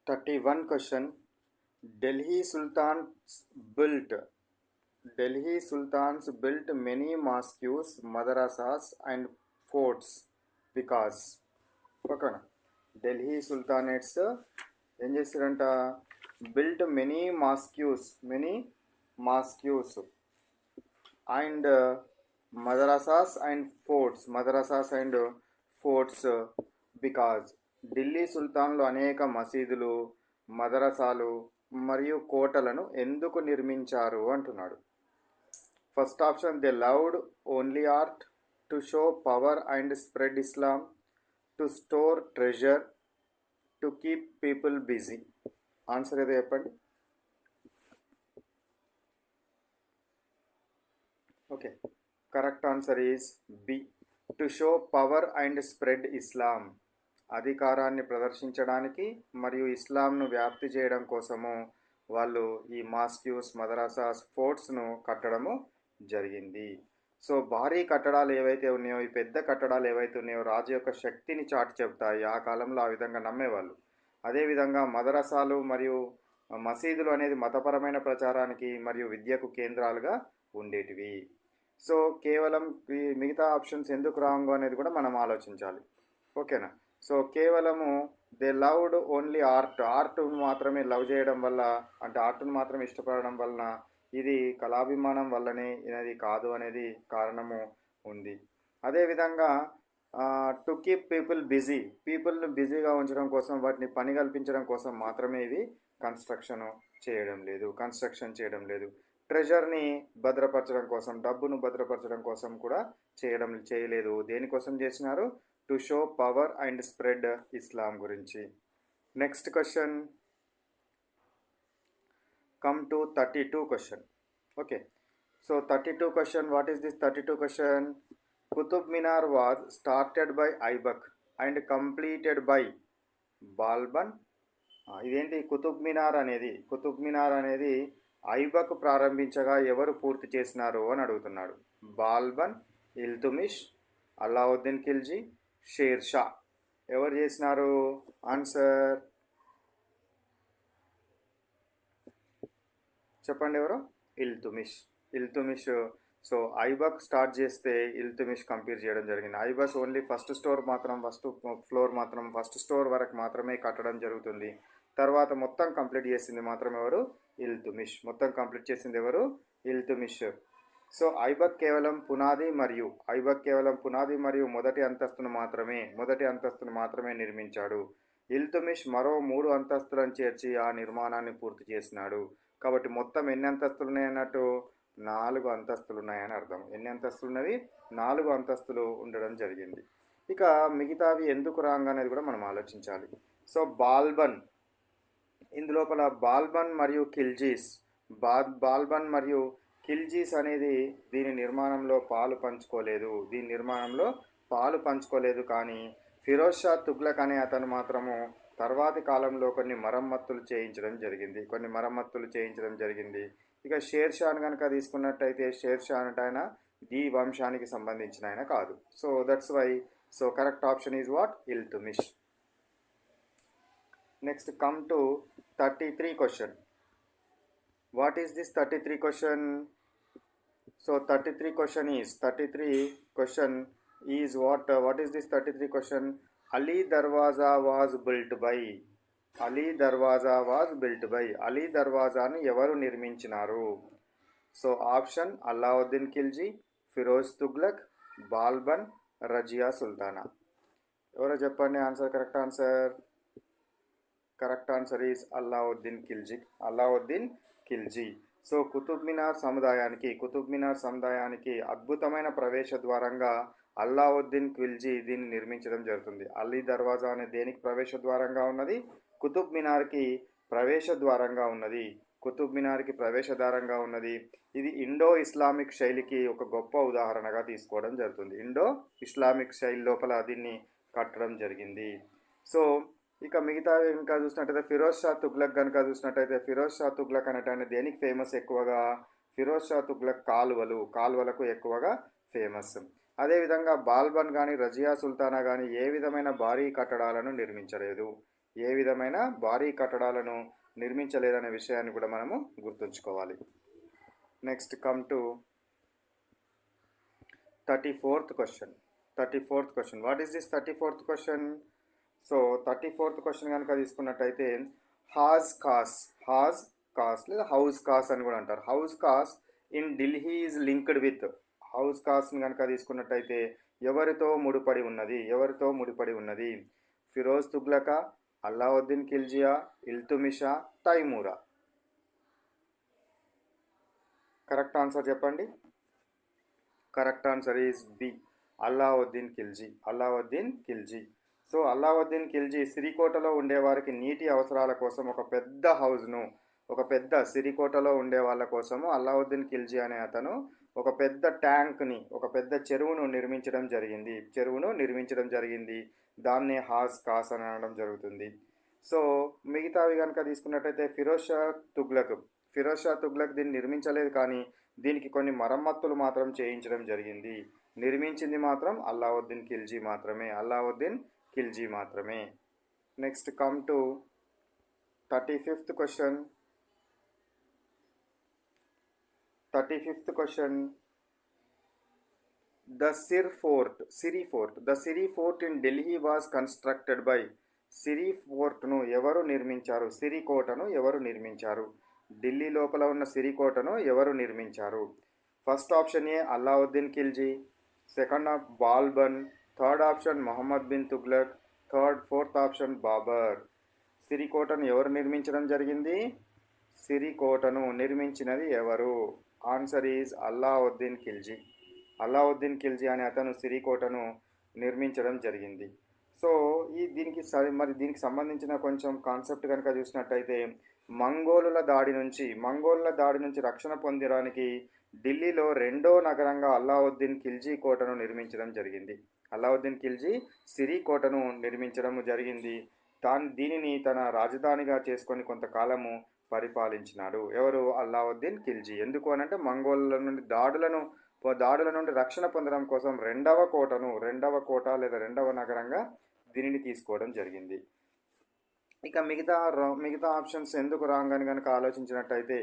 31 question. Delhi Sultans built Delhi Sultans built many mosques, madrasas and forts because ఓకేనా Delhi sultanates ఏం చేశారంట built many mosques and madrasas and forts because Delhi సుల్తాన్లు అనేక మసీదులు మదరసాలు మరియు కోటలను ఎందుకు నిర్మించారు అంటున్నాడు. First option, they loved only art, to show power and spread Islam, to store treasure, to keep people busy. Answer ఏదో చెప్పండి. Okay, correct answer is B, to show power and spread Islam. అధికారాన్ని ప్రదర్శించడానికి మరియు ఇస్లాంను వ్యాప్తి చేయడం కోసము వాళ్ళు ఈ మాస్క్యూస్ మదరసాస్ ఫోర్ట్స్ను కట్టడము జరిగింది. సో భారీ కట్టడాలు ఏవైతే ఉన్నాయో, ఈ పెద్ద కట్టడాలు ఏవైతే ఉన్నాయో రాజు యొక్క శక్తిని చాటి చెప్తాయి. ఆ కాలంలో ఆ విధంగా నమ్మేవాళ్ళు. అదేవిధంగా మదరసాలు మరియు మసీదులు అనేది మతపరమైన ప్రచారానికి మరియు విద్యకు కేంద్రాలుగా ఉండేటివి. సో కేవలం ఈ మిగతా ఆప్షన్స్ ఎందుకు రాంగ్ అనేది కూడా మనం ఆలోచించాలి. ఓకేనా. సో కేవలము దే లవ్డ్ ఓన్లీ ఆర్ట్ను మాత్రమే లవ్ చేయడం వల్ల, అంటే ఆర్ట్ను మాత్రమే ఇష్టపడడం వలన ఇది కళాభిమానం వల్లనే ఇది కాదు అనేది కారణము ఉంది. అదేవిధంగా టు కీప్ పీపుల్ని బిజీగా ఉంచడం కోసం, వాటిని పని కల్పించడం కోసం మాత్రమే ఇవి కన్స్ట్రక్షన్ చేయడం లేదు. ట్రెజర్ని భద్రపరచడం కోసం, డబ్బును భద్రపరచడం కోసం కూడా చేయలేదు. దేనికోసం చేసినారు? To show power and spread Islam గురించి. Next question, come to 32 question. Okay, so 32 question, what is this 32 question? Qutub Minar was started by Aibak and completed by Balban. ఇదేంటి కుతుబ్ మినార్ అనేది ఐబక్ ప్రారంభించగా ఎవరు పూర్తి చేసినారు అని అడుగుతున్నాడు. బాల్బన్, ఇల్తుమిష్, అలావుద్దీన్ ఖిల్జీ, షేర్ షా. ఎవరు చేసినారు? ఆన్సర్ చెప్పండి ఎవరు? ఇల్తుమిష్. సో ఐబక్ స్టార్ట్ చేస్తే ఇల్తుమిష్ కంప్లీట్ చేయడం జరిగింది. ఐబక్ ఓన్లీ ఫస్ట్ స్టోర్ వరకు మాత్రమే కట్టడం జరుగుతుంది. తర్వాత మొత్తం కంప్లీట్ చేసింది మాత్రం ఎవరు? ఇల్తుమిష్. సో ఐబక్ కేవలం పునాది మరియు మొదటి అంతస్తును మాత్రమే నిర్మించాడు. ఇల్తుమిష్ మరో 3 అంతస్తులను చేర్చి ఆ నిర్మాణాన్ని పూర్తి చేసినాడు. కాబట్టి మొత్తం ఎన్ని అంతస్తులు ఉన్నాయన్నట్టు? 4 అంతస్తులు ఉన్నాయని అర్థం. ఎన్ని అంతస్తులు ఉన్నవి? 4 అంతస్తులు ఉండడం జరిగింది. ఇక మిగతావి ఎందుకు రాంగ్ అనేది కూడా మనం ఆలోచించాలి. సో బాల్బన్, ఇందులోపల బాల్బన్ మరియు ఖిల్జీస్ అనేది దీని నిర్మాణంలో పాలు పంచుకోలేదు. కానీ ఫిరోజ్ షా తుగ్లక్ అనే అతను మాత్రము తర్వాతి కాలంలో కొన్ని మరమ్మతులు చేయించడం జరిగింది. ఇక షేర్ షాను కనుక తీసుకున్నట్టయితే షేర్ షా అంటే ఆయన ఈ వంశానికి సంబంధించిన ఆయన కాదు. So that's why. So correct option is what? Iltutmish. Next come to 33 question. What is this 33 question? So 33 question is what? What is this 33 question? Ali Darwaza was built by. Alai దర్వాజాను ఎవరు నిర్మించినారు? So option, Alauddin Khilji, Firoz Tughlaq, Balban, Razia Sultana. ఎవరో చెప్పండి answer. Correct answer is Alauddin Khilji. So Qutub Minar సముదాయానికి అద్భుతమైన ప్రవేశ ద్వారంగా అలావుద్దీన్ ఖిల్జీ దీన్ని నిర్మించడం జరుగుతుంది. అలీ దర్వాజా అనే దేనికి ప్రవేశ ద్వారంగా ఉన్నది? కుతుబ్ మినార్కి ప్రవేశ ద్వారంగా ఉన్నది. ఇది ఇండో ఇస్లామిక్ శైలికి ఒక గొప్ప ఉదాహరణగా తీసుకోవడం జరుగుతుంది. ఇండో ఇస్లామిక్ శైలి లోపల దీన్ని కట్టడం జరిగింది. సో ఇక మిగతా ఇంకా చూసినట్టయితే ఫిరోజ్ షా తుగ్లక్ అనేటైనా దేనికి ఫేమస్ ఎక్కువగా? ఫిరోజ్ షా తుగ్లక్ కాలువలకు ఎక్కువగా ఫేమస్. అదేవిధంగా బాల్బన్ కానీ రజియా సుల్తానా కానీ ఏ విధమైన భారీ కట్టడాలను నిర్మించలేదు. ఏ విధమైన భారీ కట్టడాలను నిర్మించలేదనే విషయాన్ని కూడా మనము గుర్తుంచుకోవాలి. Next come to 34th question. 34th question, what is this 34th question? So 34th question కనుక తీసుకున్నట్టయితే హాజ్ కాస్ లేదా హౌస్ కాస్ అని కూడా అంటారు. Hauz Khas in Delhi is linked with. Hauz కాస్ని కనుక తీసుకున్నట్టయితే ఎవరితో ముడిపడి ఉన్నది? ఫిరోజ్ తుగ్లకా, అల్లావుద్దీన్ ఖిల్జియా, ఇల్తుమిషా, తైమూరా. కరెక్ట్ ఆన్సర్ చెప్పండి. Correct answer is B, Alauddin Khilji. So Alauddin Khilji సిరికోటలో ఉండేవారికి నీటి అవసరాల కోసం ఒక పెద్ద సిరికోటలో ఉండే వాళ్ళ కోసము అల్లావుద్దీన్ ఖిల్జీ అనే అతను ఒక పెద్ద ట్యాంక్ని, ఒక పెద్ద చెరువును నిర్మించడం జరిగింది. దాన్నే హాజ్ కాస్ అని అనడం జరుగుతుంది. సో మిగతావి కనుక తీసుకున్నట్టయితే ఫిరోజ్ షా తుగ్లక్ దీన్ని నిర్మించలేదు, కానీ దీనికి కొన్ని మరమ్మతులు మాత్రం చేయించడం జరిగింది. నిర్మించింది మాత్రం అల్లావుద్దీన్ ఖిల్జీ మాత్రమే. Next come to 35th question. 35th question, The Siri Fort in Delhi was constructed by. సిరి ఫోర్ట్ను ఎవరు నిర్మించారు? సిరికోటను ఎవరు నిర్మించారు? ఢిల్లీ లోపల ఉన్న సిరికోటను ఎవరు నిర్మించారు? First option A Alauddin Khilji, second Balban, third option Mohammad bin Tughlaq, fourth option Babur. సిరికోటను ఎవరు నిర్మించడం జరిగింది? సిరికోటను నిర్మించినది ఎవరు? ఆన్సర్ ఈజ్ అల్లావుద్దీన్ ఖిల్జీ అనే అతను సిరికోటను నిర్మించడం జరిగింది. సో దీనికి సంబంధించిన కొంచెం కాన్సెప్ట్ కనుక చూసినట్టయితే మంగోలుల దాడి నుంచి రక్షణ పొందడానికి ఢిల్లీలో రెండో నగరంగా అల్లావుద్దీన్ ఖిల్జీ కోటను నిర్మించడం జరిగింది. అల్లావుద్దీన్ ఖిల్జీ సిరికోటను నిర్మించడం జరిగింది. దీనిని తన రాజధానిగా చేసుకొని కొంతకాలము పరిపాలించినాడు. ఎవరు? అల్లావుద్దీన్ ఖిల్జీ. ఎందుకు అనంటే మంగోళ్ళ నుండి దాడుల నుండి రక్షణ పొందడం కోసం రెండవ కోట లేదా రెండవ నగరంగా దీనిని తీసుకోవడం జరిగింది. ఇక మిగతా ఆప్షన్స్ ఎందుకు రాంగ్ అని కనుక ఆలోచించినట్టయితే,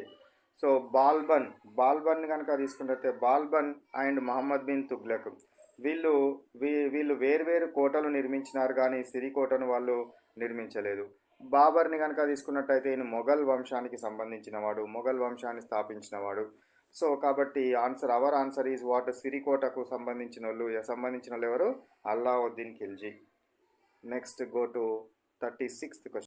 సో బాల్బన్ కనుక తీసుకున్నట్టయితే బాల్బన్ అండ్ మహమ్మద్ బిన్ తుగ్లక్ వీళ్ళు వేర్వేరు కోటలు నిర్మించినారు, కానీ సిరికోటను వాళ్ళు నిర్మించలేదు. బాబర్ని కనుక తీసుకున్నట్టయితే ఈయన మొఘల్ వంశానికి సంబంధించినవాడు, మొఘల్ వంశాన్ని స్థాపించినవాడు. సో కాబట్టి అవర్ ఆన్సర్ ఈజ్ వాట్? సిరికోటకు సంబంధించిన వాళ్ళు ఎవరు? Alauddin Khilji. Next go to 36th question.